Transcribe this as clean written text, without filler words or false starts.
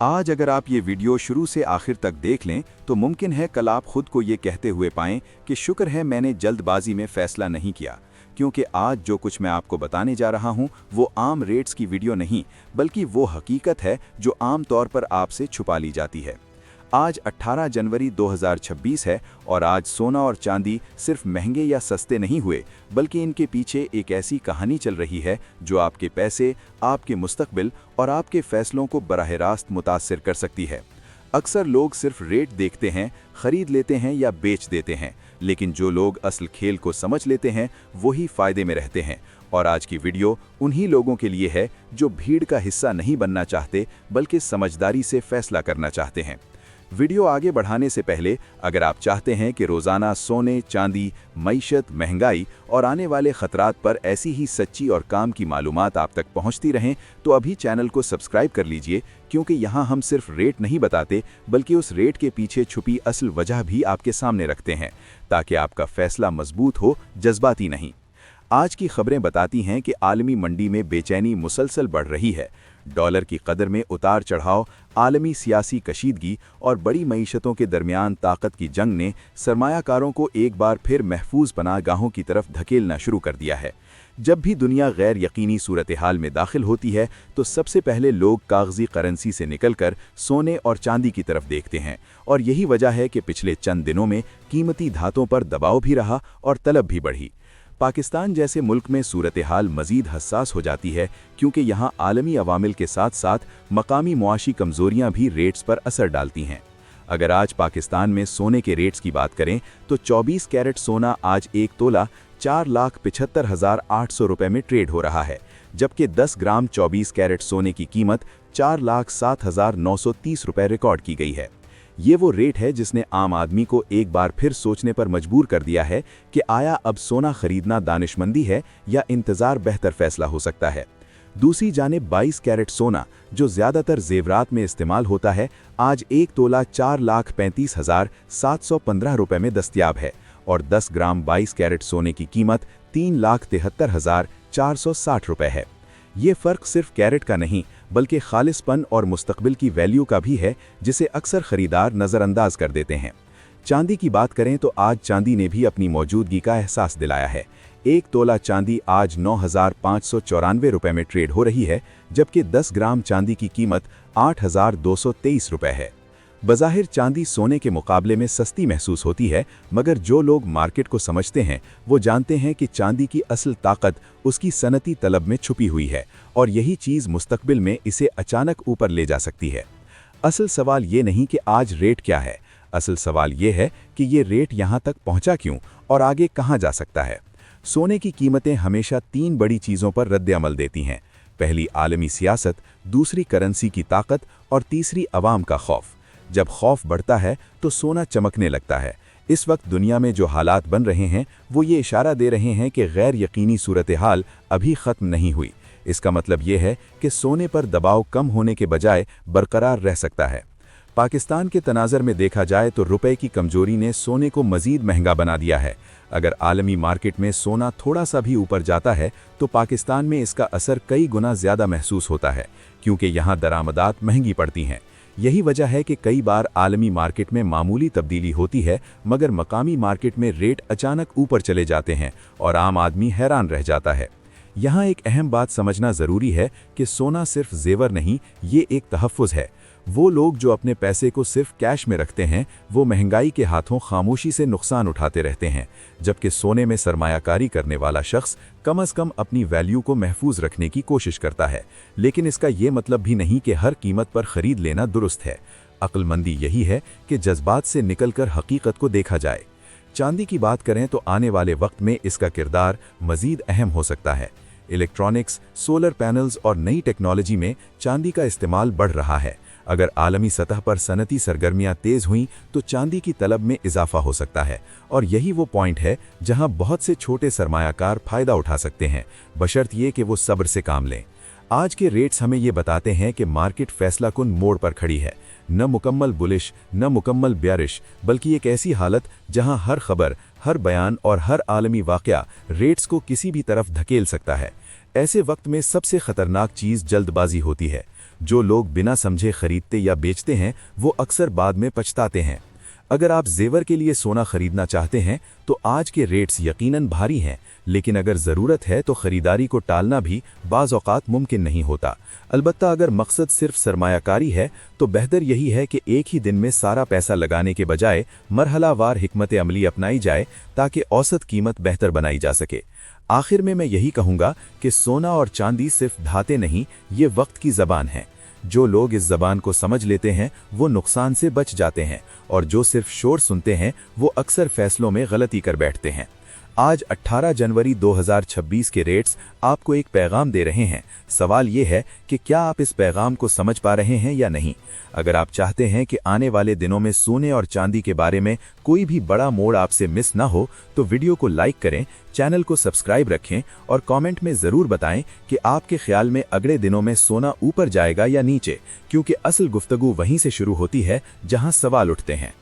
आज अगर आप ये वीडियो शुरू से आखिर तक देख लें तो मुमकिन है कल आप खुद को ये कहते हुए पाएं कि शुक्र है मैंने जल्दबाजी में फैसला नहीं किया, क्योंकि आज जो कुछ मैं आपको बताने जा रहा हूं वो आम रेट्स की वीडियो नहीं बल्कि वो हकीकत है जो आम तौर पर आपसे छुपा ली जाती है। आज 18 जनवरी 2026 है और आज सोना और चांदी सिर्फ महंगे या सस्ते नहीं हुए बल्कि इनके पीछे एक ऐसी कहानी चल रही है जो आपके पैसे, आपके मुस्तकबिल और आपके फैसलों को बराह रास्त मुतासिर कर सकती है। अक्सर लोग सिर्फ रेट देखते हैं, खरीद लेते हैं या बेच देते हैं, लेकिन जो लोग असल खेल को समझ लेते हैं वही फायदे में रहते हैं। और आज की वीडियो उन्हीं लोगों के लिए है जो भीड़ का हिस्सा नहीं बनना चाहते बल्कि समझदारी से फैसला करना चाहते हैं। वीडियो आगे बढ़ाने से पहले अगर आप चाहते हैं कि रोज़ाना सोने, चांदी, मईशत, महंगाई और आने वाले खतरात पर ऐसी ही सच्ची और काम की मालूमात आप तक पहुंचती रहें तो अभी चैनल को सब्सक्राइब कर लीजिए, क्योंकि यहाँ हम सिर्फ रेट नहीं बताते बल्कि उस रेट के पीछे छुपी असल वजह भी आपके सामने रखते हैं, ताकि आपका फैसला मजबूत हो, जज्बाती नहीं। आज की खबरें बताती हैं कि आलमी मंडी में बेचैनी मुसलसल बढ़ रही है। डॉलर की कदर में उतार चढ़ाव, आलमी सियासी कशीदगी और बड़ी मईशतों के दरमियान ताकत की जंग ने सरमायाकारों को एक बार फिर महफूज पनाहगाहों की तरफ धकेलना शुरू कर दिया है। जब भी दुनिया गैर यकीनी सूरत हाल में दाखिल होती है तो सबसे पहले लोग कागजी करेंसी से निकलकर सोने और चांदी की तरफ देखते हैं, और यही वजह है कि पिछले चंद दिनों में कीमती धातों पर दबाव भी रहा और तलब भी बढ़ी। पाकिस्तान जैसे मुल्क में सूरत हाल मज़ीद हसास हो जाती है, क्योंकि यहाँ आलमी अवामिल के साथ साथ मकामी मुआशी कमज़ोरियाँ भी रेट्स पर असर डालती हैं। अगर आज पाकिस्तान में सोने के रेट्स की बात करें तो 24 कैरेट सोना आज 1 तोला 4,75,800 रुपये में ट्रेड हो रहा है, जबकि 10 ग्राम 24 कैरेट सोने की कीमत 4,07,930 रुपये रिकॉर्ड की गई है। ये वो रेट है जिसने आम आदमी को एक बार फिर सोचने पर मजबूर कर दिया है कि आया अब सोना खरीदना दानिशमंदी है या इंतज़ार बेहतर फैसला हो सकता है। दूसरी जानिब 22 कैरेट सोना, जो ज़्यादातर जेवरात में इस्तेमाल होता है, आज 1 तोला 4,35,715 रुपये में दस्तयाब है और 10 ग्राम 22 कैरेट सोने की कीमत 3,73,460 रुपये है। ये फ़र्क सिर्फ कैरेट का नहीं बल्कि खालिसपन और मुस्तकबिल की वैल्यू का भी है, जिसे अक्सर ख़रीदार नज़रअंदाज कर देते हैं। चांदी की बात करें तो आज चांदी ने भी अपनी मौजूदगी का एहसास दिलाया है। 1 तोला चांदी आज 9,594 रुपये में ट्रेड हो रही है, जबकि 10 ग्राम चांदी की कीमत 8,223 रुपये है। बज़ाहिर चांदी सोने के मुकाबले में सस्ती महसूस होती है, मगर जो लोग मार्केट को समझते हैं वो जानते हैं कि चांदी की असल ताकत उसकी सनती तलब में छुपी हुई है, और यही चीज़ मुस्तकबिल में इसे अचानक ऊपर ले जा सकती है। असल सवाल ये नहीं कि आज रेट क्या है, असल सवाल ये है कि ये रेट यहाँ तक पहुँचा क्यों और आगे कहाँ जा सकता है। सोने की कीमतें हमेशा 3 बड़ी चीज़ों पर रद्द-ए-अमल देती हैं। पहली आलमी सियासत, दूसरी करेंसी की ताकत और तीसरी अवाम का खौफ। जब खौफ बढ़ता है तो सोना चमकने लगता है। इस वक्त दुनिया में जो हालात बन रहे हैं वो ये इशारा दे रहे हैं कि गैर यकीनी सूरत हाल अभी ख़त्म नहीं हुई। इसका मतलब ये है कि सोने पर दबाव कम होने के बजाय बरकरार रह सकता है। पाकिस्तान के तनाज़र में देखा जाए तो रुपए की कमज़ोरी ने सोने को मज़ीद महंगा बना दिया है। अगर आलमी मार्केट में सोना थोड़ा सा भी ऊपर जाता है तो पाकिस्तान में इसका असर कई गुना ज़्यादा महसूस होता है, क्योंकि यहाँ दरामदात महंगी पड़ती हैं। यही वजह है कि कई बार आलमी मार्केट में मामूली तब्दीली होती है, मगर मकामी मार्केट में रेट अचानक ऊपर चले जाते हैं और आम आदमी हैरान रह जाता है। यहाँ एक अहम बात समझना ज़रूरी है कि सोना सिर्फ जेवर नहीं, ये एक तहफ़्फ़ुज़ है। वो लोग जो अपने पैसे को सिर्फ कैश में रखते हैं वो महंगाई के हाथों खामोशी से नुकसान उठाते रहते हैं, जबकि सोने में सरमायाकारी करने वाला शख्स कम अज़ कम अपनी वैल्यू को महफूज रखने की कोशिश करता है। लेकिन इसका ये मतलब भी नहीं कि हर कीमत पर ख़रीद लेना दुरुस्त है। अक्लमंदी यही है कि जज्बात से निकलकर हकीकत को देखा जाए। चांदी की बात करें तो आने वाले वक्त में इसका किरदार मज़ीद अहम हो सकता है। इलेक्ट्रॉनिक्स, सोलर पैनल्स और नई टेक्नोलॉजी में चांदी का इस्तेमाल बढ़ रहा है। अगर आलमी सतह पर सनती सरगर्मियां तेज़ हुईं तो चांदी की तलब में इजाफा हो सकता है, और यही वो पॉइंट है जहां बहुत से छोटे सरमायाकार फ़ायदा उठा सकते हैं, बशर्त ये कि वो सब्र से काम लें। आज के रेट्स हमें ये बताते हैं कि मार्केट फैसला कुन मोड़ पर खड़ी है, न मुकम्मल बुलिश न मुकम्मल ब्यारिश, बल्कि एक ऐसी हालत जहां हर खबर, हर बयान और हर आलमी वाक़या रेट्स को किसी भी तरफ धकेल सकता है। ऐसे वक्त में सबसे ख़तरनाक चीज़ जल्दबाजी होती है। जो लोग बिना समझे खरीदते या बेचते हैं वो अक्सर बाद में पछताते हैं। अगर आप जेवर के लिए सोना खरीदना चाहते हैं तो आज के रेट्स यकीनन भारी हैं, लेकिन अगर ज़रूरत है तो ख़रीदारी को टालना भी बाज़ औक़ात मुमकिन नहीं होता। अलबत्ता अगर मकसद सिर्फ सरमायाकारी है तो बेहतर यही है कि एक ही दिन में सारा पैसा लगाने के बजाय मरहलावार हिकमत अमली अपनाई जाए ताकि औसत कीमत बेहतर बनाई जा सके। आखिर में मैं यही कहूँगा कि सोना और चांदी सिर्फ धाते नहीं, ये वक्त की ज़बान है। जो लोग इस ज़बान को समझ लेते हैं वो नुकसान से बच जाते हैं, और जो सिर्फ शोर सुनते हैं वो अक्सर फैसलों में गलती कर बैठते हैं। आज 18 जनवरी 2026 के रेट्स आपको एक पैगाम दे रहे हैं। सवाल ये है कि क्या आप इस पैगाम को समझ पा रहे हैं या नहीं। अगर आप चाहते हैं कि आने वाले दिनों में सोने और चांदी के बारे में कोई भी बड़ा मोड़ आपसे मिस ना हो तो वीडियो को लाइक करें, चैनल को सब्सक्राइब रखें और कमेंट में ज़रूर बताएं कि आपके ख्याल में अगले दिनों में सोना ऊपर जाएगा या नीचे, क्योंकि असल गुफ्तगू वहीं से शुरू होती है जहां सवाल उठते हैं।